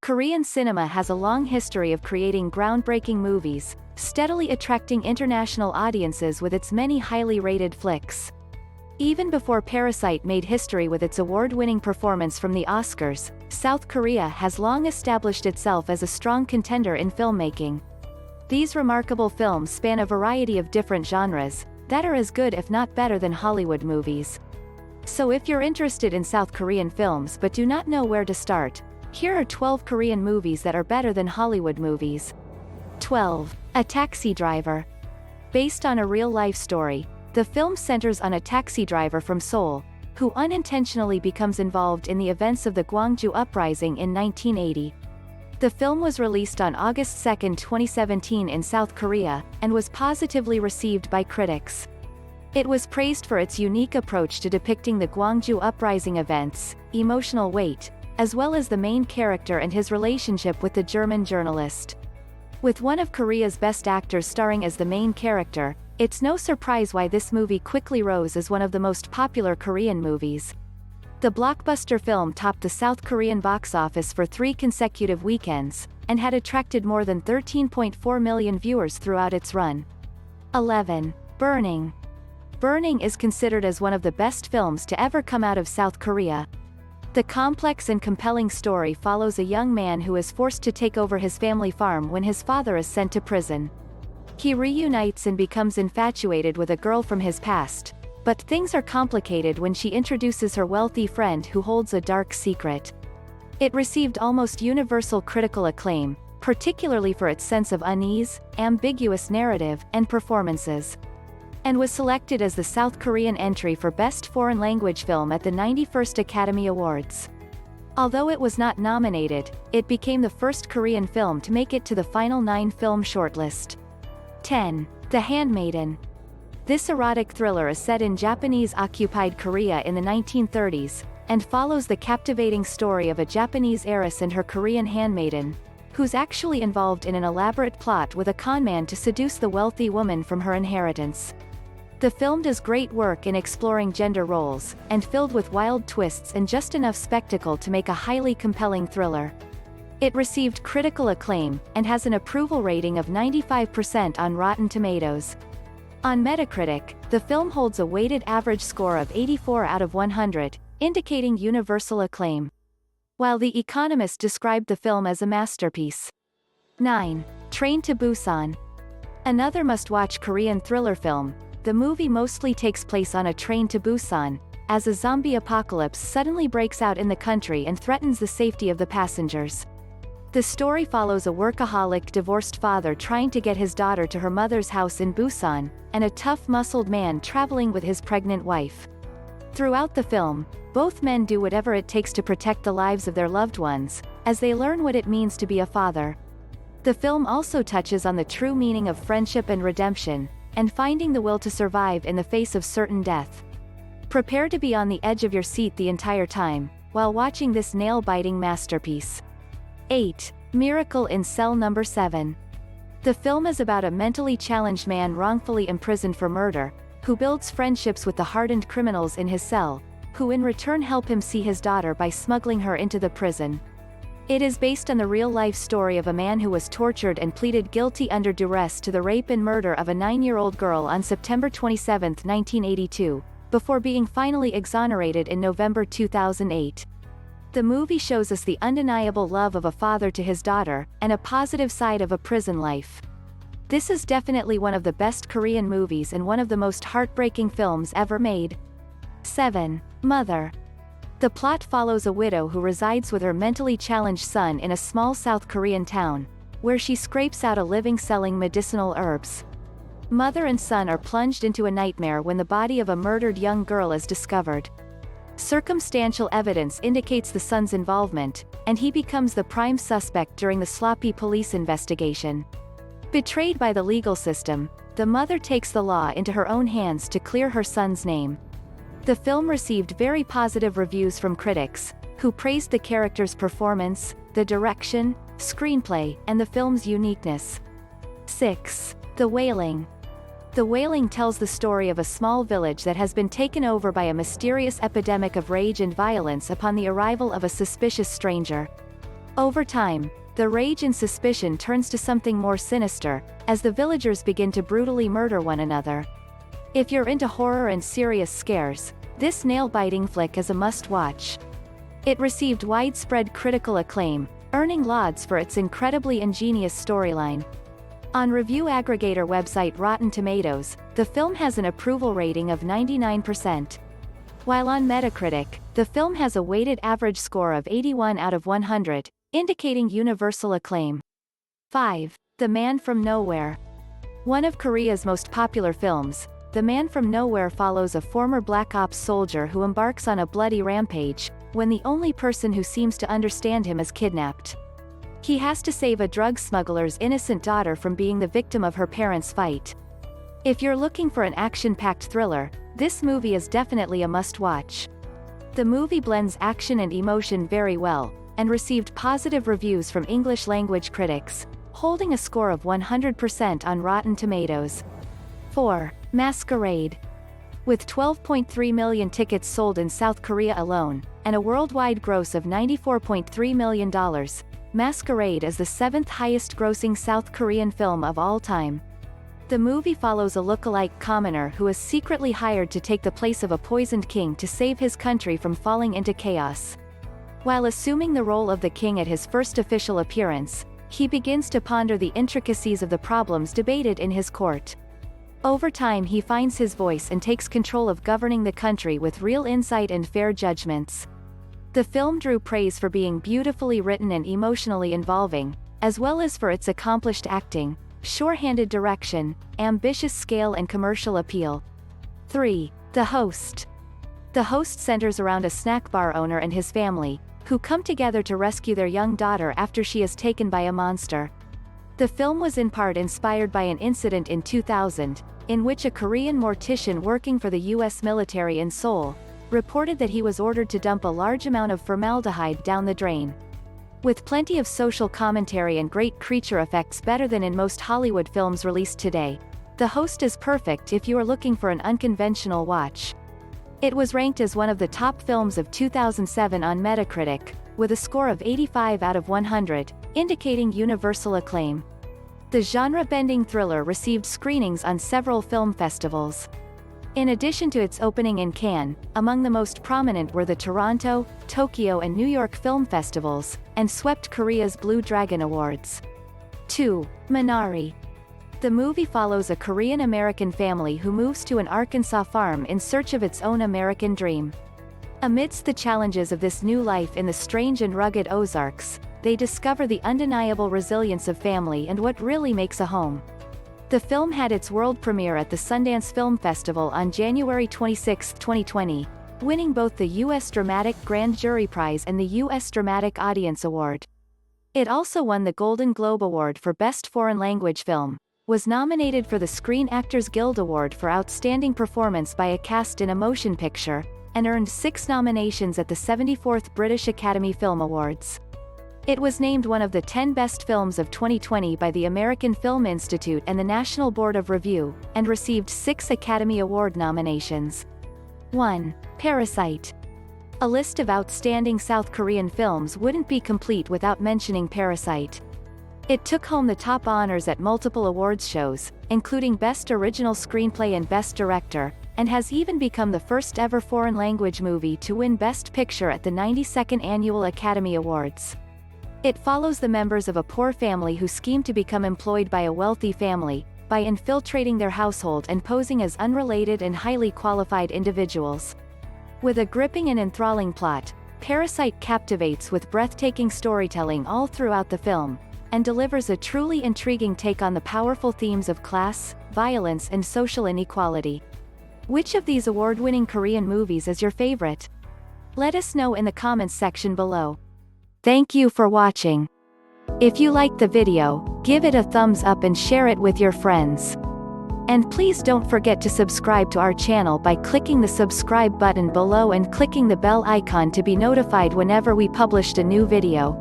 Korean cinema has a long history of creating groundbreaking movies, steadily attracting international audiences with its many highly rated flicks. Even before Parasite made history with its award-winning performance from the Oscars, South Korea has long established itself as a strong contender in filmmaking. These remarkable films span a variety of different genres, that are as good if not better than Hollywood movies. So if you're interested in South Korean films but do not know where to start, here are 12 Korean movies that are better than Hollywood movies. 12. A Taxi Driver. Based on a real-life story, the film centers on a taxi driver from Seoul, who unintentionally becomes involved in the events of the Gwangju Uprising in 1980. The film was released on August 2, 2017 in South Korea, and was positively received by critics. It was praised for its unique approach to depicting the Gwangju Uprising events, emotional weight, as well as the main character and his relationship with the German journalist. With one of Korea's best actors starring as the main character, it's no surprise why this movie quickly rose as one of the most popular Korean movies. The blockbuster film topped the South Korean box office for 3 consecutive weekends, and had attracted more than 13.4 million viewers throughout its run. 11. Burning. Burning is considered as one of the best films to ever come out of South Korea. The complex and compelling story follows a young man who is forced to take over his family farm when his father is sent to prison. He reunites and becomes infatuated with a girl from his past, but things are complicated when she introduces her wealthy friend who holds a dark secret. It received almost universal critical acclaim, particularly for its sense of unease, ambiguous narrative, and performances, and was selected as the South Korean entry for Best Foreign Language Film at the 91st Academy Awards. Although it was not nominated, it became the first Korean film to make it to the final 9 film shortlist. 10. The Handmaiden. This erotic thriller is set in Japanese-occupied Korea in the 1930s, and follows the captivating story of a Japanese heiress and her Korean handmaiden, who's actually involved in an elaborate plot with a conman to seduce the wealthy woman from her inheritance. The film does great work in exploring gender roles, and filled with wild twists and just enough spectacle to make a highly compelling thriller. It received critical acclaim, and has an approval rating of 95% on Rotten Tomatoes. On Metacritic, the film holds a weighted average score of 84 out of 100, indicating universal acclaim, while The Economist described the film as a masterpiece. 9. Train to Busan. Another must-watch Korean thriller film, the movie mostly takes place on a train to Busan, as a zombie apocalypse suddenly breaks out in the country and threatens the safety of the passengers. The story follows a workaholic divorced father trying to get his daughter to her mother's house in Busan, and a tough-muscled man traveling with his pregnant wife. Throughout the film, both men do whatever it takes to protect the lives of their loved ones, as they learn what it means to be a father. The film also touches on the true meaning of friendship and redemption, and finding the will to survive in the face of certain death. Prepare to be on the edge of your seat the entire time, while watching this nail-biting masterpiece. 8. Miracle in Cell Number 7. The film is about a mentally challenged man wrongfully imprisoned for murder, who builds friendships with the hardened criminals in his cell, who in return help him see his daughter by smuggling her into the prison. It is based on the real-life story of a man who was tortured and pleaded guilty under duress to the rape and murder of a 9-year-old girl on September 27, 1982, before being finally exonerated in November 2008. The movie shows us the undeniable love of a father to his daughter, and a positive side of a prison life. This is definitely one of the best Korean movies and one of the most heartbreaking films ever made. 7. Mother. The plot follows a widow who resides with her mentally challenged son in a small South Korean town, where she scrapes out a living selling medicinal herbs. Mother and son are plunged into a nightmare when the body of a murdered young girl is discovered. Circumstantial evidence indicates the son's involvement, and he becomes the prime suspect during the sloppy police investigation. Betrayed by the legal system, the mother takes the law into her own hands to clear her son's name. The film received very positive reviews from critics, who praised the character's performance, the direction, screenplay, and the film's uniqueness. 6. The Wailing. The Wailing tells the story of a small village that has been taken over by a mysterious epidemic of rage and violence upon the arrival of a suspicious stranger. Over time, the rage and suspicion turns to something more sinister, as the villagers begin to brutally murder one another. If you're into horror and serious scares, this nail-biting flick is a must-watch. It received widespread critical acclaim, earning lauds for its incredibly ingenious storyline. On review aggregator website Rotten Tomatoes, the film has an approval rating of 99%. While on Metacritic, the film has a weighted average score of 81 out of 100, indicating universal acclaim. 5. The Man from Nowhere. One of Korea's most popular films, The Man from Nowhere follows a former Black Ops soldier who embarks on a bloody rampage, when the only person who seems to understand him is kidnapped. He has to save a drug smuggler's innocent daughter from being the victim of her parents' fight. If you're looking for an action-packed thriller, this movie is definitely a must-watch. The movie blends action and emotion very well, and received positive reviews from English-language critics, holding a score of 100% on Rotten Tomatoes. 4. Masquerade. With 12.3 million tickets sold in South Korea alone, and a worldwide gross of $94.3 million, Masquerade is the 7th highest-grossing South Korean film of all time. The movie follows a look-alike commoner who is secretly hired to take the place of a poisoned king to save his country from falling into chaos. While assuming the role of the king at his first official appearance, he begins to ponder the intricacies of the problems debated in his court. Over time he finds his voice and takes control of governing the country with real insight and fair judgments. The film drew praise for being beautifully written and emotionally involving, as well as for its accomplished acting, sure-handed direction, ambitious scale and commercial appeal. 3. The Host. The Host centers around a snack bar owner and his family, who come together to rescue their young daughter after she is taken by a monster. The film was in part inspired by an incident in 2000, in which a Korean mortician working for the U.S. military in Seoul reported that he was ordered to dump a large amount of formaldehyde down the drain. With plenty of social commentary and great creature effects better than in most Hollywood films released today, The Host is perfect if you are looking for an unconventional watch. It was ranked as one of the top films of 2007 on Metacritic, with a score of 85 out of 100, indicating universal acclaim. The genre-bending thriller received screenings on several film festivals. In addition to its opening in Cannes, among the most prominent were the Toronto, Tokyo and New York film festivals, and swept Korea's Blue Dragon Awards. 2. Minari. The movie follows a Korean-American family who moves to an Arkansas farm in search of its own American dream. Amidst the challenges of this new life in the strange and rugged Ozarks, they discover the undeniable resilience of family and what really makes a home. The film had its world premiere at the Sundance Film Festival on January 26, 2020, winning both the U.S. Dramatic Grand Jury Prize and the U.S. Dramatic Audience Award. It also won the Golden Globe Award for Best Foreign Language Film, was nominated for the Screen Actors Guild Award for Outstanding Performance by a Cast in a Motion Picture, and earned 6 nominations at the 74th British Academy Film Awards. It was named one of the 10 best films of 2020 by the American Film Institute and the National Board of Review, and received 6 Academy Award nominations. 1. Parasite. A list of outstanding South Korean films wouldn't be complete without mentioning Parasite. It took home the top honors at multiple awards shows, including Best Original Screenplay and Best Director, and has even become the first ever foreign language movie to win Best Picture at the 92nd Annual Academy Awards. It follows the members of a poor family who scheme to become employed by a wealthy family, by infiltrating their household and posing as unrelated and highly qualified individuals. With a gripping and enthralling plot, Parasite captivates with breathtaking storytelling all throughout the film, and delivers a truly intriguing take on the powerful themes of class, violence and social inequality. Which of these award-winning Korean movies is your favorite? Let us know in the comments section below. Thank you for watching. If you liked the video, give it a thumbs up and share it with your friends. And please don't forget to subscribe to our channel by clicking the subscribe button below and clicking the bell icon to be notified whenever we published a new video.